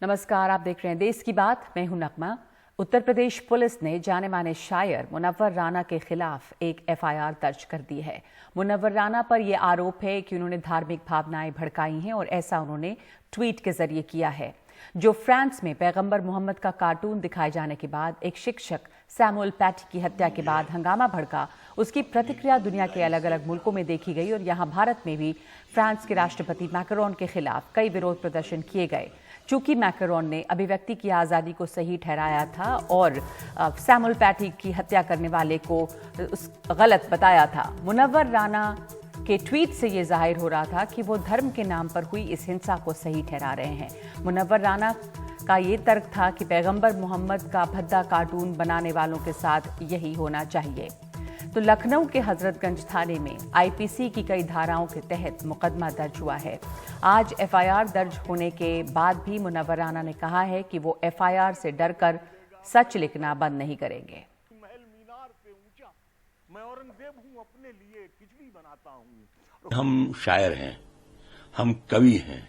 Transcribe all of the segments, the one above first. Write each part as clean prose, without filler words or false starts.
नमस्कार, आप देख रहे हैं देश की बात। मैं हूं नगमा। उत्तर प्रदेश पुलिस ने जाने माने शायर मुनव्वर राना के खिलाफ एक एफआईआर दर्ज कर दी है। मुनव्वर राना पर यह आरोप है कि उन्होंने धार्मिक भावनाएं भड़काई हैं और ऐसा उन्होंने ट्वीट के जरिए किया है, जो फ्रांस में पैगंबर मोहम्मद का कार्टून दिखाए जाने के बाद एक शिक्षक सैमुअल पैटी की हत्या के बाद हंगामा भड़का। उसकी प्रतिक्रिया दुनिया के अलग अलग मुल्कों में देखी गई और यहाँ भारत में भी फ्रांस के राष्ट्रपति मैक्रोन के खिलाफ कई विरोध प्रदर्शन किए गए। चूंकि मैक्रोन ने अभिव्यक्ति की आज़ादी को सही ठहराया था और सैमुअल पैटी की हत्या करने वाले को गलत बताया था, मुनव्वर राना के ट्वीट से ये जाहिर हो रहा था कि वो धर्म के नाम पर हुई इस हिंसा को सही ठहरा रहे हैं। मुनव्वर राना का ये तर्क था कि पैगंबर मोहम्मद का भद्दा कार्टून बनाने वालों के साथ यही होना चाहिए। तो लखनऊ के हजरतगंज थाने में आईपीसी की कई धाराओं के तहत मुकदमा दर्ज हुआ है। आज एफआईआर दर्ज होने के बाद भी मुनव्वर राना ने कहा है कि वो एफआईआर से डरकर सच लिखना बंद नहीं करेंगे। हम शायर हैं, हम कवि हैं,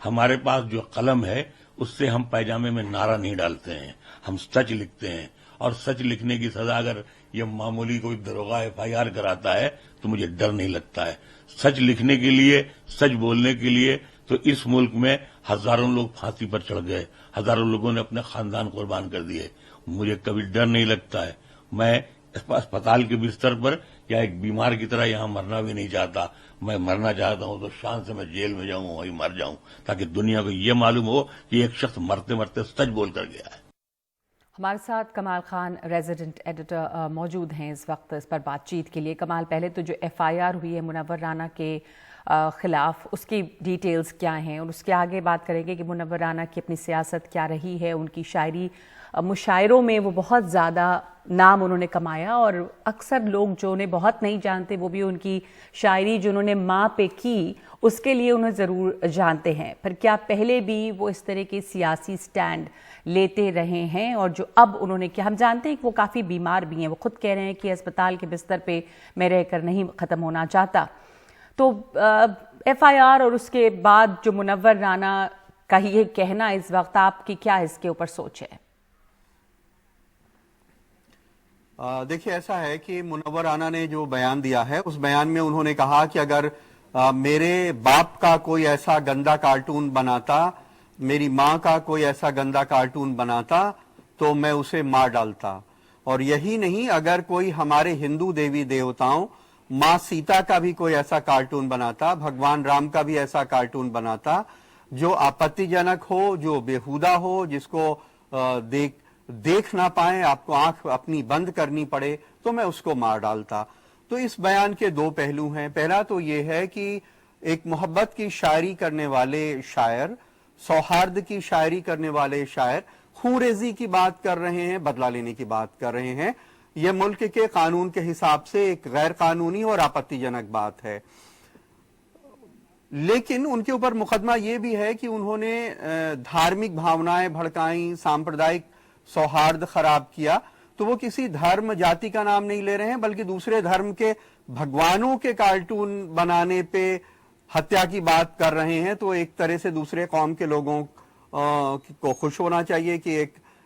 हमारे पास जो कलम है उससे हम पैजामे में नारा नहीं डालते हैं, हम सच लिखते हैं। और सच लिखने की सजा अगर ये मामूली कोई दरोगा एफआईआर कराता है तो मुझे डर नहीं लगता है। सच लिखने के लिए, सच बोलने के लिए तो इस मुल्क में हजारों लोग फांसी पर चढ़ गए, हजारों लोगों ने अपने खानदान कुर्बान कर दिए। मुझे कभी डर नहीं लगता है। मैं अस्पताल के बिस्तर पर या एक बीमार की तरह यहाँ मरना भी नहीं चाहता। मैं मरना चाहता हूँ तो शान से मैं जेल में जाऊं, वहीं मर जाऊं, ताकि दुनिया को ये मालूम हो कि एक शख्स मरते मरते सच बोल कर गया है। हमारे साथ कमाल खान रेजिडेंट एडिटर मौजूद हैं इस वक्त इस पर बातचीत के लिए। कमाल, पहले तो जो एफआईआर हुई है मुनव्वर राना के खिलाफ, उसकी डिटेल्स क्या हैं और उसके आगे बात करेंगे कि मुनव्वर राना की अपनी सियासत क्या रही है। उनकी शायरी, मुशायरों में वो बहुत ज़्यादा नाम उन्होंने कमाया और अक्सर लोग जो उन्हें बहुत नहीं जानते वो भी उनकी शायरी जो उन्होंने माँ पे की उसके लिए उन्हें ज़रूर जानते हैं। पर क्या पहले भी वो इस तरह के सियासी स्टैंड लेते रहे हैं? और जो अब उन्होंने किया, हम जानते हैं कि वो काफ़ी बीमार भी हैं, वो खुद कह रहे हैं कि अस्पताल के बिस्तर पे मैं रहकर नहीं ख़त्म होना चाहता। तो एफआईआर और उसके बाद जो मुनव्वर राना का ये कहना इस वक्त, आपकी क्या इसके ऊपर सोच है? देखिए, ऐसा है कि मुनव्वर राना ने जो बयान दिया है उस बयान में उन्होंने कहा कि अगर मेरे बाप का कोई ऐसा गंदा कार्टून बनाता, मेरी माँ का कोई ऐसा गंदा कार्टून बनाता तो मैं उसे मार डालता। और यही नहीं, अगर कोई हमारे हिंदू देवी देवताओं माँ सीता का भी कोई ऐसा कार्टून बनाता, भगवान राम का भी ऐसा कार्टून बनाता जो आपत्तिजनक हो, जो बेहुदा हो, जिसको देख ना पाए, आपको आंख अपनी बंद करनी पड़े, तो मैं उसको मार डालता। तो इस बयान के दो पहलू हैं। पहला तो ये है कि एक मोहब्बत की शायरी करने वाले शायर, सौहार्द की शायरी करने वाले शायर खूंरेजी की बात कर रहे हैं, बदला लेने की बात कर रहे हैं। यह मुल्क के कानून के हिसाब से एक गैर कानूनी और आपत्तिजनक बात है। लेकिन उनके ऊपर मुकदमा यह भी है कि उन्होंने धार्मिक भावनाएं भड़काई, सांप्रदायिक सौहार्द खराब किया। तो वो किसी धर्म जाति का नाम नहीं ले रहे हैं, बल्कि दूसरे धर्म के भगवानों के कार्टून बनाने पे हत्या की बात कर रहे हैं। तो एक तरह से दूसरे कौम के लोगों को खुश होना चाहिए कि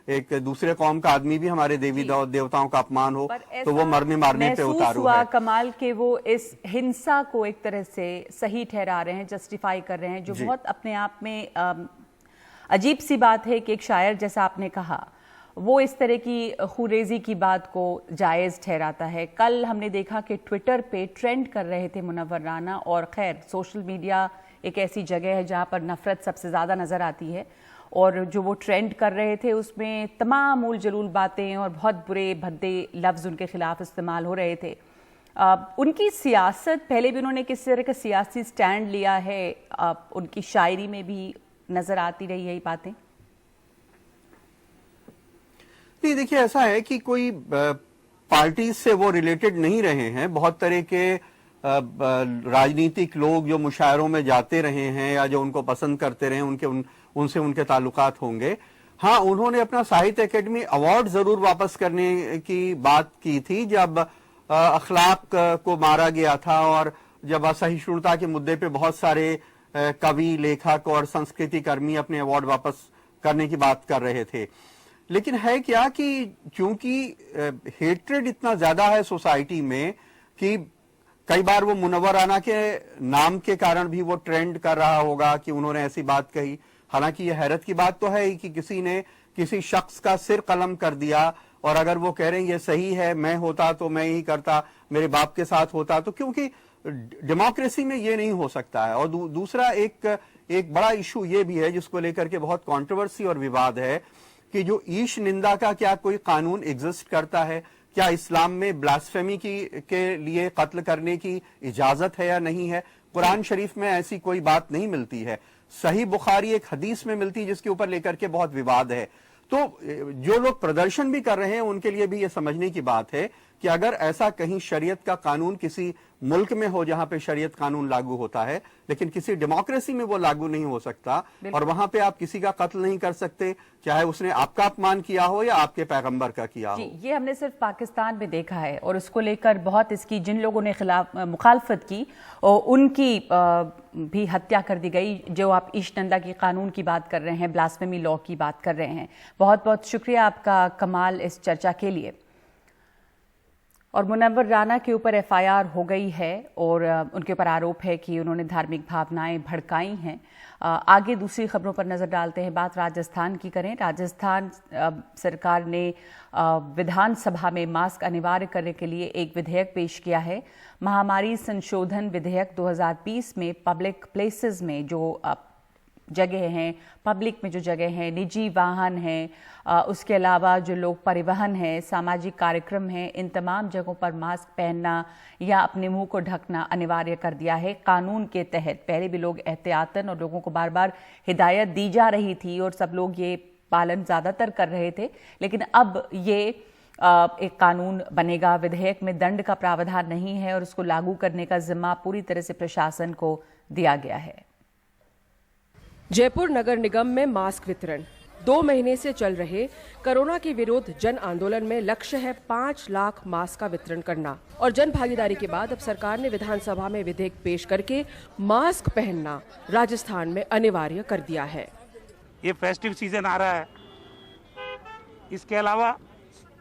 एक दूसरे कौम का आदमी भी हमारे देवी देवताओं का अपमान हो, तो वो मरने मारने पे उतारू हुआ है। कमाल के वो इस हिंसा को एक तरह से सही ठहरा रहे हैं, जस्टिफाई कर रहे हैं, जो बहुत अपने आप में अजीब सी बात है कि एक शायर, जैसा आपने कहा, वो इस तरह की खुरेजी की बात को जायज़ ठहराता है। कल हमने देखा कि ट्विटर पे ट्रेंड कर रहे थे मुनव्वर राना, और खैर सोशल मीडिया एक ऐसी जगह है जहाँ पर नफरत सबसे ज़्यादा नज़र आती है, और जो वो ट्रेंड कर रहे थे उसमें तमाम मूल जलूल बातें और बहुत बुरे भद्दे लफ्ज़ उनके खिलाफ इस्तेमाल हो रहे थे। उनकी सियासत, पहले भी उन्होंने किस तरह का सियासी स्टैंड लिया है, उनकी शायरी में भी नज़र आती रही यही बातें। देखिए, ऐसा है कि कोई पार्टी से वो रिलेटेड नहीं रहे हैं। बहुत तरह के राजनीतिक लोग जो मुशायरों में जाते रहे हैं या जो उनको पसंद करते रहे, उनसे उनके ताल्लुकात होंगे। हाँ, उन्होंने अपना साहित्य अकेडमी अवार्ड जरूर वापस करने की बात की थी जब अखलाक को मारा गया था और जब असहिष्णुता के मुद्दे पे बहुत सारे कवि, लेखक और संस्कृति कर्मी अपने अवार्ड वापस करने की बात कर रहे थे। लेकिन है क्या कि क्योंकि हेट्रेड इतना ज्यादा है सोसाइटी में कि कई बार वो मुनव्वर राना के नाम के कारण भी वो ट्रेंड कर रहा होगा कि उन्होंने ऐसी बात कही। हालांकि ये हैरत की बात तो है ही कि किसी ने किसी शख्स का सिर कलम कर दिया, और अगर वो कह रहे हैं ये सही है, मैं होता तो मैं ही करता, मेरे बाप के साथ होता, तो क्योंकि डेमोक्रेसी में ये नहीं हो सकता है। और दूसरा एक बड़ा इशू ये भी है जिसको लेकर के बहुत कंट्रोवर्सी और विवाद है कि जो ईश निंदा का क्या कोई कानून एग्जिस्ट करता है, क्या इस्लाम में ब्लास्फेमी के लिए कत्ल करने की इजाजत है या नहीं है। कुरान शरीफ में ऐसी कोई बात नहीं मिलती है। सही बुखारी एक हदीस में मिलती है जिसके ऊपर लेकर के बहुत विवाद है। तो जो लोग प्रदर्शन भी कर रहे हैं उनके लिए भी ये समझने की बात है कि अगर ऐसा कहीं शरीयत का कानून किसी मुल्क में हो जहां पे शरीयत कानून लागू होता है, लेकिन किसी डेमोक्रेसी में वो लागू नहीं हो सकता, और वहां पे आप किसी का कत्ल नहीं कर सकते, चाहे उसने आपका अपमान किया हो या आपके पैगंबर का किया हो। ये हमने सिर्फ पाकिस्तान में देखा है, और उसको लेकर बहुत इसकी जिन लोगों ने मुखालफत की और उनकी भी हत्या कर दी गई। जो आप ईश निंदा की कानून की बात कर रहे हैं, ब्लास्फेमी लॉ की बात कर रहे हैं, बहुत बहुत शुक्रिया आपका कमाल इस चर्चा के लिए। और मुनव्वर राना के ऊपर एफआईआर हो गई है और उनके ऊपर आरोप है कि उन्होंने धार्मिक भावनाएं भड़काई हैं। आगे दूसरी खबरों पर नजर डालते हैं। बात राजस्थान की करें। राजस्थान सरकार ने विधानसभा में मास्क अनिवार्य करने के लिए एक विधेयक पेश किया है। महामारी संशोधन विधेयक 2020 में पब्लिक प्लेसेस में जो जगह हैं, पब्लिक में जो जगह हैं, निजी वाहन हैं, उसके अलावा जो लोग परिवहन हैं, सामाजिक कार्यक्रम हैं, इन तमाम जगहों पर मास्क पहनना या अपने मुंह को ढकना अनिवार्य कर दिया है कानून के तहत। पहले भी लोग एहतियातन और लोगों को बार बार हिदायत दी जा रही थी और सब लोग ये पालन ज़्यादातर कर रहे थे, लेकिन अब ये एक कानून बनेगा। विधेयक में दंड का प्रावधान नहीं है और उसको लागू करने का जिम्मा पूरी तरह से प्रशासन को दिया गया है। जयपुर नगर निगम में मास्क वितरण 2 महीने से चल रहे कोरोना के विरोध जन आंदोलन में लक्ष्य है 5 लाख मास्क का वितरण करना। और जन भागीदारी के बाद अब सरकार ने विधानसभा में विधेयक पेश करके मास्क पहनना राजस्थान में अनिवार्य कर दिया है। ये फेस्टिव सीजन आ रहा है, इसके अलावा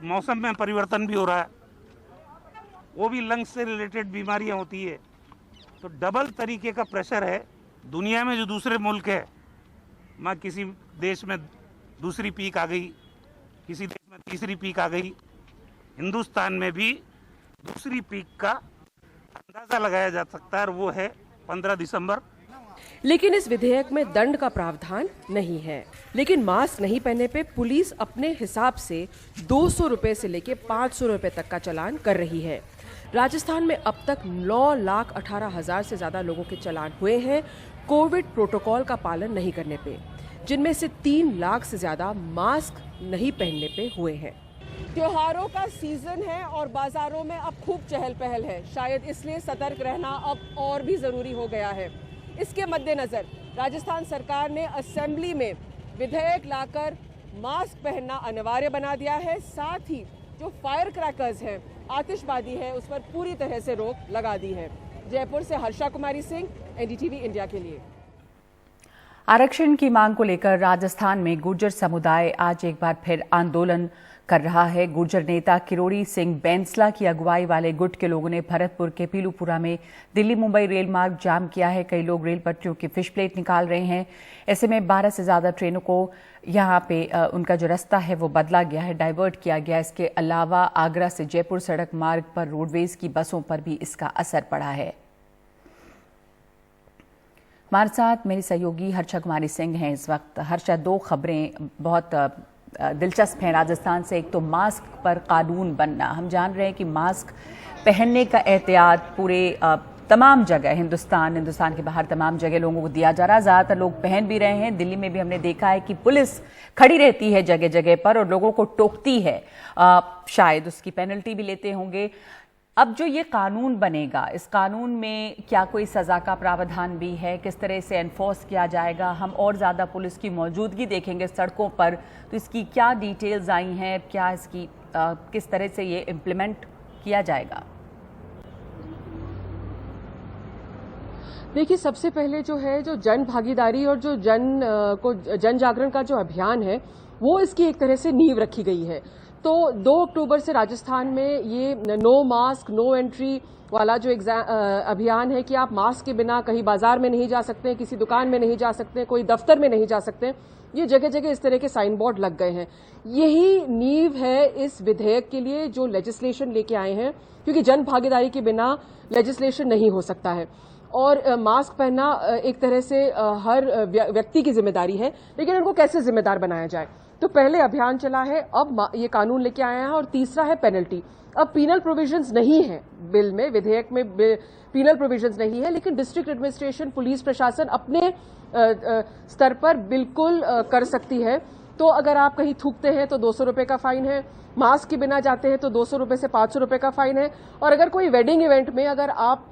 मौसम में परिवर्तन भी हो रहा है, वो भी लंग्स से रिलेटेड बीमारियां होती है, तो डबल तरीके का प्रेशर है। दुनिया में जो दूसरे मुल्क है, मैं किसी देश में दूसरी पीक आ गई, किसी देश में तीसरी पीक आ गई, हिंदुस्तान में भी दूसरी पीक का अंदाजा लगाया जा सकता है और वो है 15 दिसंबर। लेकिन इस विधेयक में दंड का प्रावधान नहीं है। लेकिन मास्क नहीं पहनने पे पुलिस अपने हिसाब से 200 रुपए से लेके 500 रुपए तक का चालान कर रही है। राजस्थान में अब तक 9,18,000 से ज्यादा लोगों के चालान हुए हैं कोविड प्रोटोकॉल का पालन नहीं करने पे, जिनमें से 3 लाख से ज्यादा मास्क नहीं पहनने पे हुए हैं। त्योहारों का सीजन है और बाजारों में अब खूब चहल पहल है, शायद इसलिए सतर्क रहना अब और भी जरूरी हो गया है। इसके मद्देनजर राजस्थान सरकार ने असेंबली में विधेयक लाकर मास्क पहनना अनिवार्य बना दिया है। साथ ही जो फायर क्रैकर्स हैं, आतिशबाजी है, उस पर पूरी तरह से रोक लगा दी है। जयपुर से हर्षा कुमारी सिंह, एनडीटीवी इंडिया के लिए। आरक्षण की मांग को लेकर राजस्थान में गुर्जर समुदाय आज एक बार फिर आंदोलन कर रहा है। गुर्जर नेता किरोड़ी सिंह बैंसला की अगुवाई वाले गुट के लोगों ने भरतपुर के पीलूपुरा में दिल्ली मुंबई रेल मार्ग जाम किया है। कई लोग रेल पटरियों की फिश प्लेट निकाल रहे हैं। ऐसे में 12 से ज्यादा ट्रेनों को यहाँ पे उनका जो रास्ता है वो बदला गया है, डाइवर्ट किया गया। इसके अलावा आगरा से जयपुर सड़क मार्ग पर रोडवेज की बसों पर भी इसका असर पड़ा है। हमारे साथ मेरी सहयोगी हर्षा कुमारी सिंह हैं इस वक्त। हर्षा, 2 खबरें बहुत दिलचस्प हैं राजस्थान से। एक तो मास्क पर कानून बनना, हम जान रहे हैं कि मास्क पहनने का एहतियात पूरे तमाम जगह हिंदुस्तान के बाहर तमाम जगह लोगों को दिया जा रहा है। ज़्यादातर लोग पहन भी रहे हैं। दिल्ली में भी हमने देखा है कि पुलिस खड़ी रहती है जगह जगह पर और लोगों को टोकती है, शायद उसकी पेनल्टी भी लेते होंगे। अब जो ये कानून बनेगा, इस कानून में क्या कोई सज़ा का प्रावधान भी है? किस तरह से एनफोर्स किया जाएगा? हम और ज़्यादा पुलिस की मौजूदगी देखेंगे सड़कों पर, तो इसकी क्या डिटेल्स आई हैं? क्या इसकी किस तरह से ये इम्प्लीमेंट किया जाएगा? देखिए, सबसे पहले जो है जो जन भागीदारी और जो जन जागरण का जो अभियान है वो इसकी एक तरह से नींव रखी गई है। तो 2 अक्टूबर से राजस्थान में ये नो मास्क नो एंट्री वाला जो अभियान है कि आप मास्क के बिना कहीं बाजार में नहीं जा सकते, किसी दुकान में नहीं जा सकते, कोई दफ्तर में नहीं जा सकते, ये जगह जगह इस तरह के साइन बोर्ड लग गए हैं। यही नींव है इस विधेयक के लिए जो लेजिस्लेशन लेके आए हैं, क्योंकि जन भागीदारी के बिना लेजिस्लेशन नहीं हो सकता है। और मास्क पहनना एक तरह से हर व्यक्ति की जिम्मेदारी है, लेकिन उनको कैसे जिम्मेदार बनाया जाए। तो पहले अभियान चला है, अब ये कानून लेके आया है, और तीसरा है पेनल्टी। अब पीनल प्रोविजंस नहीं है बिल में, विधेयक में पीनल प्रोविजंस नहीं है, लेकिन डिस्ट्रिक्ट एडमिनिस्ट्रेशन, पुलिस प्रशासन अपने स्तर पर बिल्कुल कर सकती है। तो अगर आप कहीं थूकते हैं तो 200 रुपए का फाइन है, मास्क के बिना जाते हैं तो 200 रुपए से 500 रुपए का फाइन है, और अगर कोई वेडिंग इवेंट में अगर आप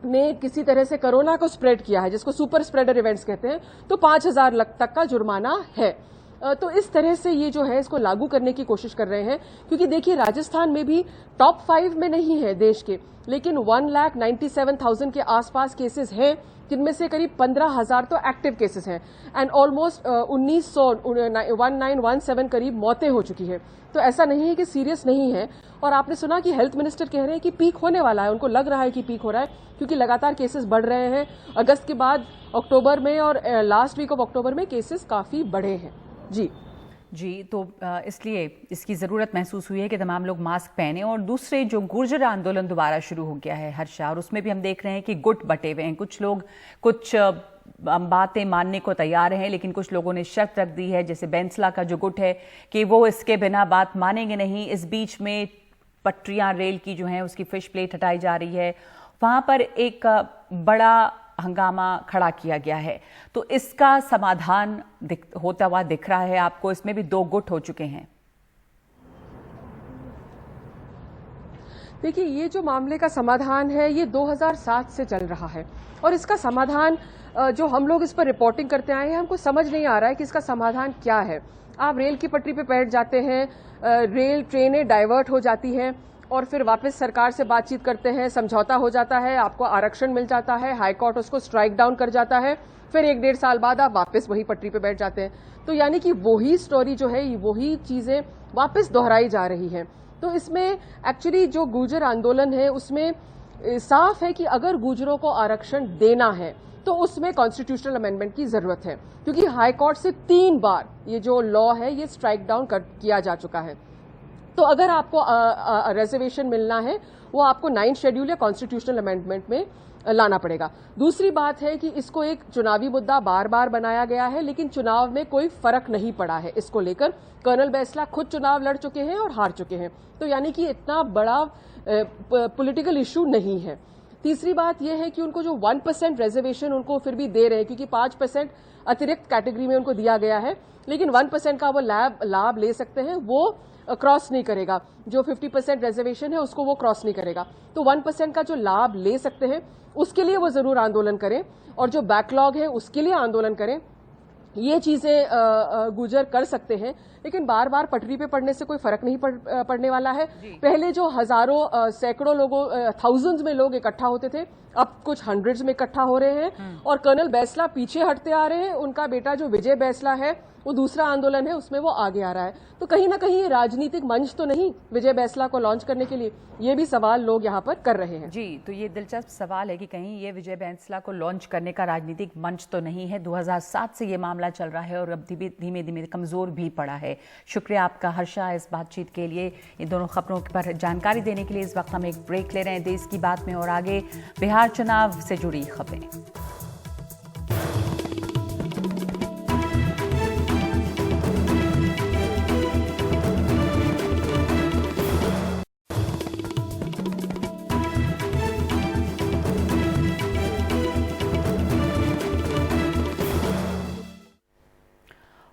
ने किसी तरह से कोरोना को स्प्रेड किया है, जिसको सुपर स्प्रेडर इवेंट्स कहते हैं, तो 5,000 तक का जुर्माना है। तो इस तरह से ये जो है इसको लागू करने की कोशिश कर रहे हैं, क्योंकि देखिए राजस्थान में भी टॉप 5 में नहीं है देश के, लेकिन 1,97,000 के आसपास केसेस हैं, जिनमें से करीब 15,000 तो एक्टिव केसेस हैं, एंड ऑलमोस्ट 1917 करीब मौतें हो चुकी हैं। तो ऐसा नहीं है कि सीरियस नहीं है। और आपने सुना कि हेल्थ मिनिस्टर कह रहे हैं कि पीक होने वाला है, उनको लग रहा है कि पीक हो रहा है, क्योंकि लगातार केसेस बढ़ रहे हैं। अगस्त के बाद अक्टूबर में और लास्ट वीक ऑफ अक्टूबर में केसेस काफी बढ़े हैं। जी, तो इसलिए इसकी ज़रूरत महसूस हुई है कि तमाम लोग मास्क पहने। और दूसरे जो गुर्जर आंदोलन दोबारा शुरू हो गया है हर्षा, और उसमें भी हम देख रहे हैं कि गुट बटे हुए हैं। कुछ लोग कुछ बातें मानने को तैयार हैं, लेकिन कुछ लोगों ने शर्त रख दी है, जैसे बैंसला का जो गुट है कि वो इसके बिना बात मानेंगे नहीं। इस बीच में पटरियां रेल की जो हैं उसकी फिश प्लेट हटाई जा रही है, वहां पर एक बड़ा हंगामा खड़ा किया गया है। तो इसका समाधान होता हुआ दिख रहा है आपको? इसमें भी 2 गुट हो चुके हैं। देखिए, ये जो मामले का समाधान है ये 2007 से चल रहा है, और इसका समाधान जो हम लोग इस पर रिपोर्टिंग करते आए हैं, हमको समझ नहीं आ रहा है कि इसका समाधान क्या है। आप रेल की पटरी पे बैठ जाते हैं, रेल ट्रेनें डाइवर्ट हो जाती हैं, और फिर वापस सरकार से बातचीत करते हैं, समझौता हो जाता है, आपको आरक्षण मिल जाता है, हाई कोर्ट उसको स्ट्राइक डाउन कर जाता है, फिर 1-1.5 साल बाद आप वापस वही पटरी पे बैठ जाते हैं। तो यानी कि वही स्टोरी जो है, वही चीजें वापस दोहराई जा रही हैं। तो इसमें एक्चुअली जो गुर्जर आंदोलन है उसमें साफ है कि अगर गुर्जरों को आरक्षण देना है तो उसमें कॉन्स्टिट्यूशनल अमेंडमेंट की जरूरत है, क्योंकि हाई कोर्ट से 3 बार ये जो लॉ है ये स्ट्राइक डाउन किया जा चुका है। तो अगर आपको रिजर्वेशन मिलना है, वो आपको 9th शेड्यूल या कॉन्स्टिट्यूशनल अमेंडमेंट में लाना पड़ेगा। दूसरी बात है कि इसको एक चुनावी मुद्दा बार बार बनाया गया है, लेकिन चुनाव में कोई फर्क नहीं पड़ा है इसको लेकर। कर्नल बैंसला खुद चुनाव लड़ चुके हैं और हार चुके हैं, तो यानी कि इतना बड़ा पॉलिटिकल इशू नहीं है। तीसरी बात यह है कि उनको जो 1% रिजर्वेशन उनको फिर भी दे रहे हैं, क्योंकि 5% अतिरिक्त कैटेगरी में उनको दिया गया है, लेकिन 1% का वो लाभ ले सकते हैं, वो क्रॉस नहीं करेगा। जो 50% रिजर्वेशन है उसको वो क्रॉस नहीं करेगा। तो 1% का जो लाभ ले सकते हैं उसके लिए वो जरूर आंदोलन करें, और जो बैकलॉग है उसके लिए आंदोलन करें। ये चीजें गुर्जर कर सकते हैं, लेकिन बार बार पटरी पे पड़ने से कोई फर्क नहीं पड़ने वाला है। पहले जो हजारों सैकड़ों लोगों थाउजेंड्स में लोग इकट्ठा होते थे, अब कुछ हंड्रेड्स में इकट्ठा हो रहे हैं, और कर्नल बैंसला पीछे हटते आ रहे हैं। उनका बेटा जो विजय बैंसला है वो दूसरा आंदोलन है, उसमें वो आगे आ रहा है। तो कहीं ना कहीं ये राजनीतिक मंच तो नहीं विजय बैंसला को लॉन्च करने के लिए, ये भी सवाल लोग यहाँ पर कर रहे हैं। जी, तो ये दिलचस्प सवाल है कि कहीं ये विजय बैंसला को लॉन्च करने का राजनीतिक मंच तो नहीं है। 2007 से ये मामला चल रहा है और अब धीमे धीमे कमजोर भी पड़ा है। शुक्रिया आपका हर्षा इस बातचीत के लिए, इन दोनों खबरों पर जानकारी देने के लिए। इस वक्त हम एक ब्रेक ले रहे हैं देश की बात में, और आगे बिहार चुनाव से जुड़ी खबरें।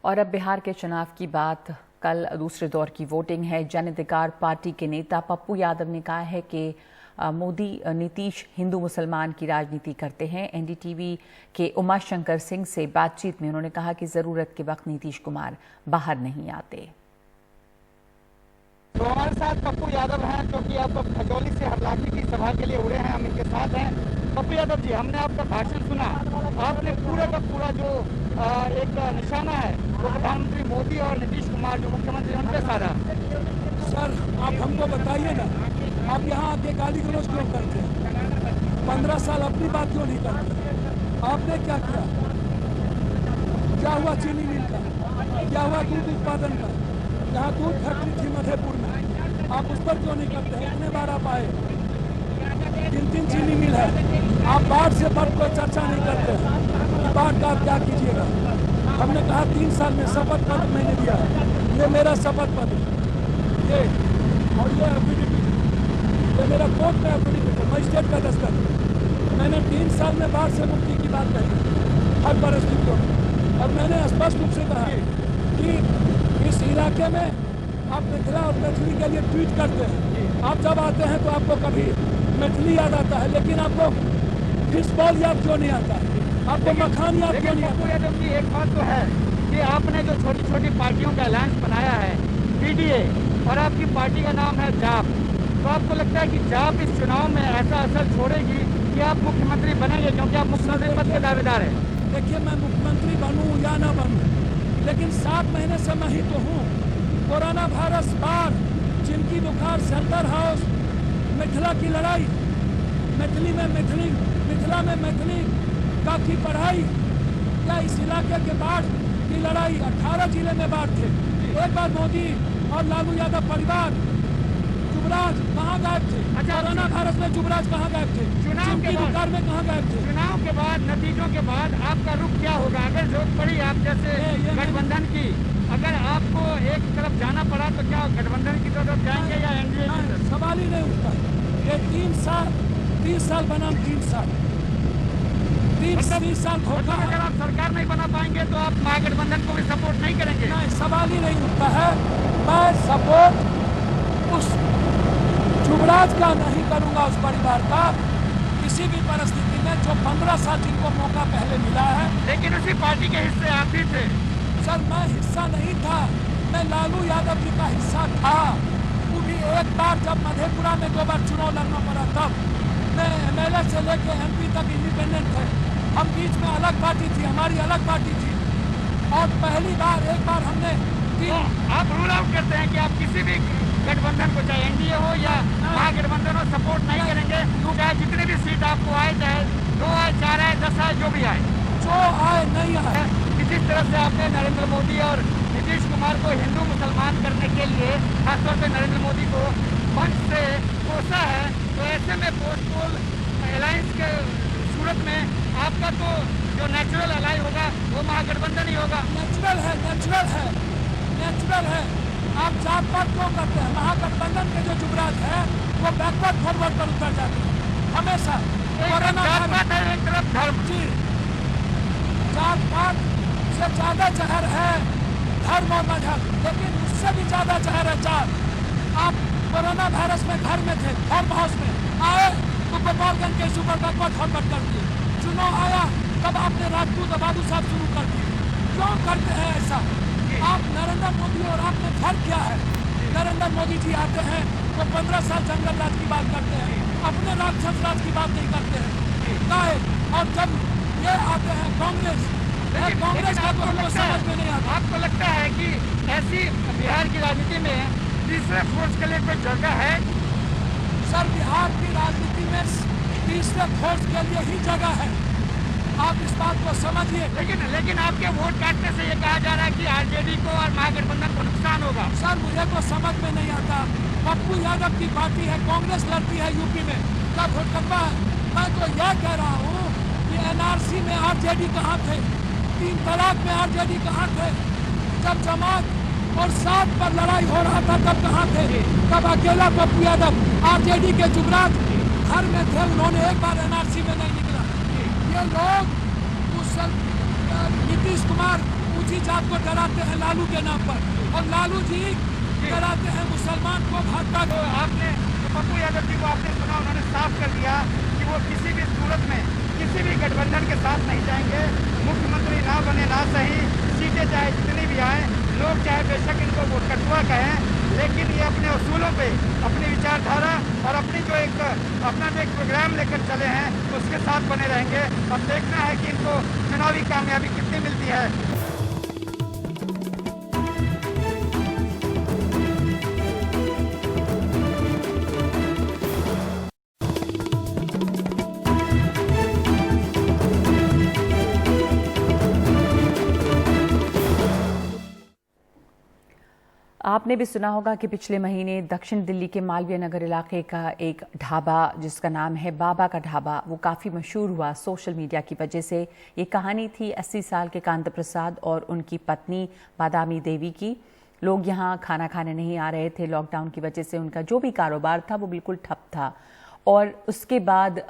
और अब बिहार के चुनाव की बात। कल दूसरे दौर की वोटिंग है। जन अधिकार पार्टी के नेता पप्पू यादव ने कहा है कि मोदी नीतीश हिंदू मुसलमान की राजनीति करते हैं। एनडीटीवी के उमाशंकर सिंह से बातचीत में उन्होंने कहा कि जरूरत के वक्त नीतीश कुमार बाहर नहीं आते। तो हमारे साथ पप्पू यादव हैं, क्योंकि अब खजौली से हरलाखी की सभा के लिए उड़े हैं। हम इनके साथ हैं। पप्पू यादव जी, हमने आपका भाषण सुना। आपने पूरा का पूरा जो एक निशाना है वो प्रधानमंत्री मोदी और नीतीश कुमार जो मुख्यमंत्री उन पे साधा। सर आप हमको बताइए ना, आप यहाँ आके गाली गलौज क्यों करते हैं? 15 साल अपनी बात क्यों नहीं करते? आपने क्या किया? क्या हुआ चीनी मिल का? क्या हुआ दूध उत्पादन का? जहाँ दूध फैक्ट्री थी मधेपुर में, आप उस पर क्यों नहीं करते हैं? इतने बार आप आए, 3 चीनी मिल है, आप बाढ़ से बढ़ कोई चर्चा नहीं करते हैं। बाढ़ का आप क्या कीजिएगा? हमने कहा 3 साल में शपथ पत्र मैंने दिया, ये मेरा शपथ पत्र, ये और ये एफिडेविट, ये मेरा कोर्ट में एफिडेविट है, मजिस्ट्रेट का दस्तखत। मैंने 3 साल में बाढ़ से मुक्ति की बात कही हर परिस्थितियों में, और मैंने स्पष्ट रूप से कहा कि इस इलाके में आप मिथिला और मैथिली के लिए ट्वीट करते हैं। आप जब आते हैं तो आपको कभी मैथिली याद आता है, लेकिन आपको फिश बॉल याद क्यों नहीं आता? आपको मखान याद क्यों नहीं आता? यादव जी, एक बात तो है कि आपने जो छोटी छोटी पार्टियों का अलायंस बनाया है, पीडीए, और आपकी पार्टी का नाम है जाप, तो आपको लगता है कि जाप इस चुनाव में ऐसा असर छोड़ेगी कि आप मुख्यमंत्री बनेंगे, क्योंकि आप मुख्यमंत्री पद के दावेदार हैं? देखिए, मैं मुख्यमंत्री बनूं या ना बनूं, लेकिन 7 महीने से मैं ही तो हूँ। कोरोना वायरस, बाढ़, चिमकी बुखार, सेंटर हाउस, मिथिला की लड़ाई, मिथिला में मैथिली का की पढ़ाई, क्या इस इलाके के बाढ़ की लड़ाई, 18 जिले में बाढ़ थे। एक बार मोदी और लालू यादव परिवार, युवराज कहाँ गायब थे? कोरोना वायरस में युवराज कहाँ गायब थे? चिमकी बुखार में कहाँ गायब थे? चुनाव के बाद, नतीजों के बाद आपका रुख क्या होगा? अगर जरूरत पड़ी आप जैसे गठबंधन की, अगर आपको एक तरफ जाना पड़ा तो क्या गठबंधन की तरफ जाएंगे या एनडीए? सवाल ही नहीं उठता। ये 30 साल बनाम 3 साल, 30 साल धोखा। अगर आप सरकार नहीं बना पाएंगे तो आप महागठबंधन को भी सपोर्ट नहीं करेंगे? नहीं, सवाल ही नहीं उठता है। मैं सपोर्ट उस युवराज का नहीं करूंगा, उस परिवार का, किसी भी परिस्थिति में, जो 15 साल जिनको मौका पहले मिला है। लेकिन उसी पार्टी के हिस्से आप भी थे। सर मैं हिस्सा नहीं था, मैं लालू यादव जी का हिस्सा था। वो भी एक बार जब मधेपुरा में 2 बार चुनाव लड़ना पड़ा, तब मैं एमएलए से लेके एमपी तक इंडिपेंडेंट थे। हम बीच में अलग पार्टी थी, हमारी अलग पार्टी थी, और पहली बार एक बार हमने आप रूल आउट करते हैं कि आप किसी भी गठबंधन को, चाहे एनडीए हो या महागठबंधन हो, सपोर्ट नहीं करेंगे, चाहे जितनी भी सीट आपको आए, चाहे 2 आए, 4 आए, 10 आए, जो भी आए, जो आए नहीं आए। किसी तरह से आपने नरेंद्र मोदी और नीतीश कुमार को हिंदू मुसलमान करने के लिए, खासतौर पर नरेंद्र मोदी को मंच से कोसा है, तो ऐसे में पोस्ट पोल अलायंस के सूरत में आपका तो जो नेचुरल अलाई होगा वो महागठबंधन ही होगा। नेचुरल है। आप जात पात क्यों करते हैं? महागठबंधन के जो युवराज है वो बैकवर्ड फॉरवर्ड पर उतर जाते हैं हमेशा। जात पात है, एक तरफ धर्म। जी, जात पात से ज्यादा जहर है धर्म और मजहब, लेकिन उससे भी ज्यादा जहर है जात। आप कोरोना वायरस में घर में थे, फार्म हाउस में आए तो गोपालगंज के ऊपर बैकवर्ड फॉरवर्ड कर दिए। चुनाव आया तब आपने राजपूत बाबू साहब शुरू कर दिए। क्यों करते हैं ऐसा? आप नरेंद्र मोदी और आप में फर्क क्या है? नरेंद्र मोदी जी आते हैं तो 15 साल जंगल राज की बात करते हैं, अपने राक्षस राज की बात नहीं करते हैं। और जब ये आते हैं कांग्रेस का तो उनको समझ में नहीं आता। आपको लगता है कि ऐसी बिहार की राजनीति में तीसरे फोर्स के लिए कोई जगह है? सर, बिहार की राजनीति में तीसरे फोर्स के लिए ही जगह है, आप इस बात को समझिए। लेकिन आपके वोट काटने से ये कहा जा रहा है कि आरजेडी को और महागठबंधन को नुकसान होगा। सर, मुझे तो समझ में नहीं आता। पप्पू यादव की पार्टी है, कांग्रेस लड़ती है यूपी में, क्या भोटकब्बा है? मैं तो यह कह रहा हूँ कि एनआरसी में आरजेडी कहाँ थे? 3 तलाक में आरजेडी कहाँ थे? जब जमात और 7 पर लड़ाई हो रहा था तब कहाँ थे? तब अकेला पप्पू यादव आरजेडी के युवराज घर में थे, उन्होंने एक बार एनआरसी में नहीं निकला। ये लोग नीतीश कुमार ऊंची जात को डराते हैं लालू के नाम पर, और लालू जी डराते हैं मुसलमान को, भाजपा को। आपने पप्पू यादव जी को आपने सुना, उन्होंने साफ कर दिया कि वो किसी भी सूरत में किसी भी गठबंधन के साथ नहीं जाएंगे। मुख्यमंत्री ना बने ना सही, सीटें चाहे जितनी भी आए, लोग चाहे बेशक इनको वो कटुआ कहें, लेकिन ये अपने उसूलों पे, अपनी विचारधारा और अपनी जो एक अपना जो एक प्रोग्राम लेकर चले हैं उसके साथ बने रहेंगे। अब देखना है कि इनको चुनावी कामयाबी कितनी मिलती है। आपने भी सुना होगा कि पिछले महीने दक्षिण दिल्ली के मालवीय नगर इलाके का एक ढाबा जिसका नाम है बाबा का ढाबा, वो काफ़ी मशहूर हुआ सोशल मीडिया की वजह से। ये कहानी थी 80 साल के कांता प्रसाद और उनकी पत्नी बादामी देवी की। लोग यहाँ खाना खाने नहीं आ रहे थे, लॉकडाउन की वजह से उनका जो भी कारोबार था वो बिल्कुल ठप था। और उसके बाद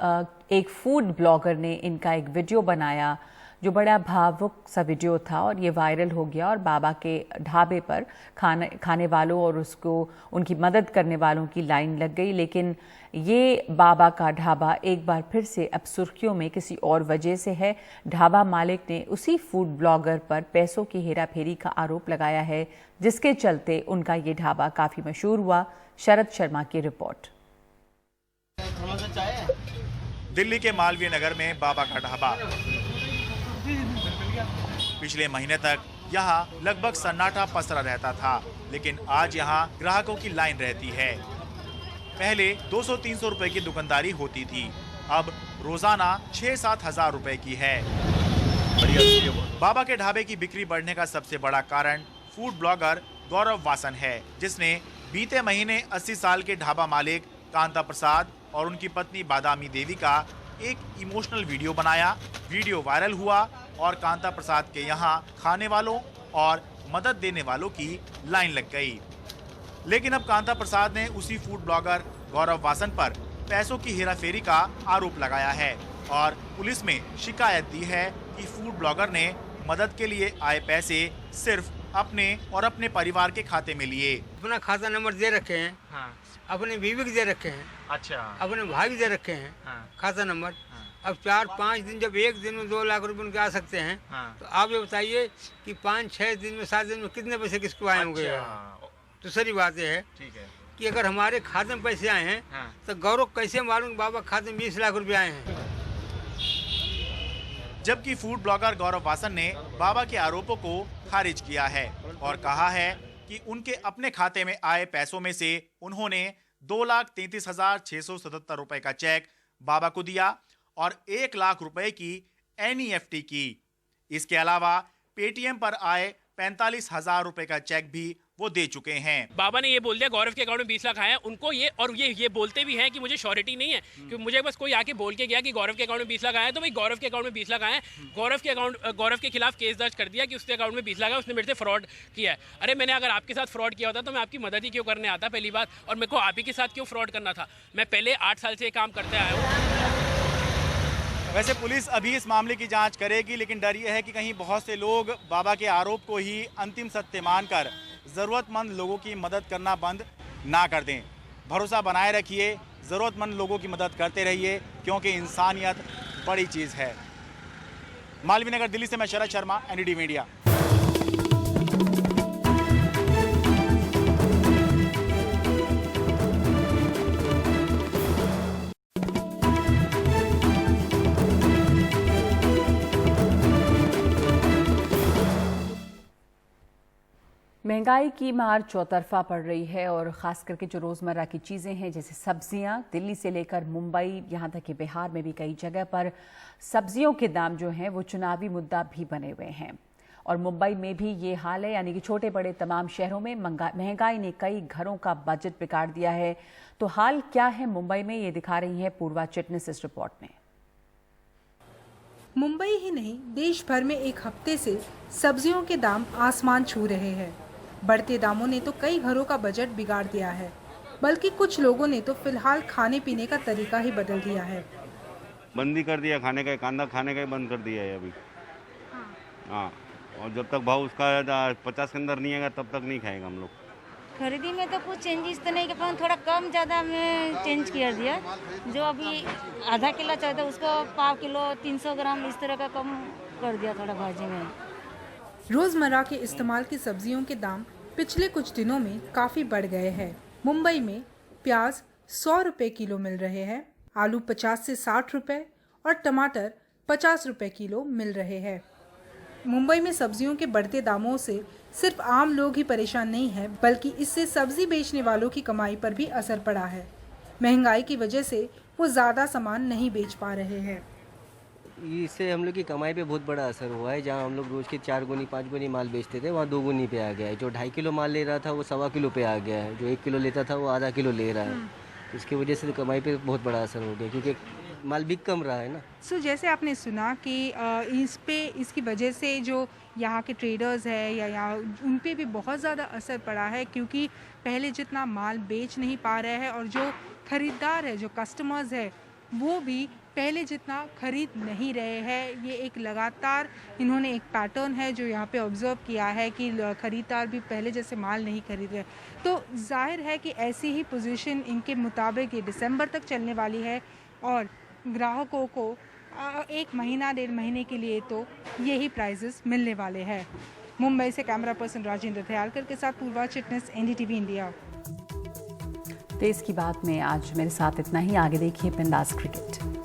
एक फूड ब्लॉगर ने इनका एक वीडियो बनाया जो बड़ा भावुक सा वीडियो था और ये वायरल हो गया और बाबा के ढाबे पर खाने वालों और उसको उनकी मदद करने वालों की लाइन लग गई। लेकिन ये बाबा का ढाबा एक बार फिर से अब सुर्खियों में किसी और वजह से है। ढाबा मालिक ने उसी फूड ब्लॉगर पर पैसों की हेराफेरी का आरोप लगाया है, जिसके चलते उनका ये ढाबा काफ़ी मशहूर हुआ। शरद शर्मा की रिपोर्ट। दिल्ली के मालवीय नगर में बाबा का ढाबा। पिछले महीने तक यहाँ लगभग सन्नाटा पसरा रहता था, लेकिन आज यहाँ ग्राहकों की लाइन रहती है। पहले 200-300 रुपए की दुकानदारी होती थी, अब रोजाना 6-7 हजार रुपए की है। बाबा के ढाबे की बिक्री बढ़ने का सबसे बड़ा कारण फूड ब्लॉगर गौरव वासन है, जिसने बीते महीने 80 साल के ढाबा मालिक कांता प्रसाद और उनकी पत्नी बादामी देवी का एक इमोशनल वीडियो बनाया। वीडियो वायरल हुआ और कांता प्रसाद के यहाँ खाने वालों और मदद देने वालों की लाइन लग गई। लेकिन अब कांता प्रसाद ने उसी फूड ब्लॉगर गौरव वासन पर पैसों की हेराफेरी का आरोप लगाया है और पुलिस में शिकायत दी है कि फूड ब्लॉगर ने मदद के लिए आए पैसे सिर्फ अपने और अपने परिवार के खाते में लिए। अपना खाता नंबर दे रखे हैं, हाँ। अपने बीवी के दे रखे हैं, अच्छा। अपने भाई के दे रखे हैं, हाँ। खाता नंबर, हाँ। अब 4-5 दिन, जब एक दिन में 2 लाख रुपए उनके आ सकते हैं, हाँ। तो आप ये बताइए कि 5-6 दिन में 7 दिन में कितने पैसे किसको आए होंगे। अच्छा। दूसरी बात यह है, ठीक है, कि अगर हमारे खाते में पैसे आए हैं, हाँ। तो गौरव कैसे मालूम बाबा खाते में 20 लाख रुपए आए हैं। जबकि फूड ब्लॉगर गौरव वासन ने बाबा के आरोपों को खारिज किया है और कहा है कि उनके अपने खाते में आए पैसों में से उन्होंने 2,33,677 रुपए का चेक बाबा को दिया और 1 लाख रुपए की NEFT की। इसके अलावा पेटीएम पर आए 45,000 रुपए का चेक भी वो दे चुके हैं। बाबा ने ये बोल दिया गौरव के अकाउंट में 20 लाख आए हैं उनको, ये और ये बोलते भी हैं कि मुझे श्योरिटी नहीं है, कि मुझे बस कोई आके बोल के गया कि गौरव के अकाउंट में 20 लाख आए हैं, तो भाई गौरव के अकाउंट में 20 लाख आए हैं। गौरव के खिलाफ केस दर्ज कर दिया कि उसके अकाउंट में 20 लाख है, उसने मेरे से फ्रॉड किया है। अरे मैंने अगर आपके साथ फ्रॉड किया होता तो मैं आपकी मदद ही क्यों करने आता, पहली बात, और मेरे को आप ही के साथ क्यों फ्रॉड करना था। मैं पहले 8 साल से ये काम करते आया हूँ। वैसे पुलिस अभी इस मामले की जांच करेगी, लेकिन डर यह है कि कहीं बहुत से लोग बाबा के आरोप को ही अंतिम सत्य मानकर ज़रूरतमंद लोगों की मदद करना बंद ना कर दें। भरोसा बनाए रखिए, ज़रूरतमंद लोगों की मदद करते रहिए, क्योंकि इंसानियत बड़ी चीज़ है। मालवीय नगर दिल्ली से मैं शरद शर्मा, NDTV मीडिया। महंगाई की मार चौतरफा पड़ रही है और ख़ास करके जो रोज़मर्रा की चीज़ें हैं जैसे सब्जियां, दिल्ली से लेकर मुंबई, यहाँ तक कि बिहार में भी कई जगह पर सब्जियों के दाम जो हैं वो चुनावी मुद्दा भी बने हुए हैं। और मुंबई में भी ये हाल है, यानी कि छोटे बड़े तमाम शहरों में महंगाई ने कई घरों का बजट बिगाड़ दिया है। तो हाल क्या है मुंबई में, ये दिखा रही है पूर्वा चिटनिस इस रिपोर्ट में। मुंबई ही नहीं, देश भर में एक हफ्ते से सब्जियों के दाम आसमान छू रहे हैं। बढ़ते दामों ने तो कई घरों का बजट बिगाड़ दिया है, बल्कि कुछ लोगों ने तो फिलहाल खाने पीने का तरीका ही बदल दिया है। बंदी कर दिया खाने का, कांदा खाने का ही बंद कर दिया है अभी। हाँ, और जब तक भाव उसका 50 के अंदर नहीं आएगा तब तक नहीं खाएगा हम लोग। खरीदी में तो कुछ चेंजेस तो नहीं किया, थोड़ा कम ज़्यादा में चेंज कर दिया। जो अभी आधा किलो चाहिए था उसको 1/2 किलो 300 ग्राम इस तरह का कम कर दिया थोड़ा भाजी में। रोजमर्रा के इस्तेमाल की सब्जियों के दाम पिछले कुछ दिनों में काफी बढ़ गए हैं। मुंबई में प्याज 100 रुपए किलो मिल रहे हैं, आलू 50 से 60 रुपए और टमाटर 50 रुपए किलो मिल रहे हैं। मुंबई में सब्जियों के बढ़ते दामों से सिर्फ आम लोग ही परेशान नहीं हैं, बल्कि इससे सब्जी बेचने वालों की कमाई पर भी असर पड़ा है। महंगाई की वजह से वो ज़्यादा सामान नहीं बेच पा रहे हैं। इससे हम लोग की कमाई पे बहुत बड़ा असर हुआ है। जहाँ हम लोग रोज के 4 गुनी 5 गुनी माल बेचते थे, वहाँ 2 गुनी पे आ गया है। जो 2.5 किलो माल ले रहा था वो 1.25 किलो पे आ गया है। जो 1 किलो लेता था वो आधा किलो ले रहा है। इसकी वजह से कमाई पे बहुत बड़ा असर हो गया, क्योंकि माल बिक कम रहा है ना। सो जैसे आपने सुना कि इसकी वजह से जो यहाँ के ट्रेडर्स है या यहाँ उन पे भी बहुत ज़्यादा असर पड़ा है, क्योंकि पहले जितना माल बेच नहीं पा रहे हैं और जो ख़रीदार है, जो कस्टमर्स है, वो भी पहले जितना खरीद नहीं रहे हैं। ये एक लगातार इन्होंने एक पैटर्न है जो यहाँ पे ऑब्जर्व किया है कि खरीदार भी पहले जैसे माल नहीं खरीद रहे। तो जाहिर है कि ऐसी ही पोजीशन इनके मुताबिक ये दिसंबर तक चलने वाली है और ग्राहकों को 1 महीना 1.5 महीने के लिए तो यही प्राइजेस मिलने वाले हैं। मुंबई से कैमरा पर्सन राजेंद्र दयालकर के साथ पूर्वा चिटनेस, एनडीटीवी इंडिया। देश की बात में आज मेरे साथ इतना ही। आगे देखिए बिंदास क्रिकेट।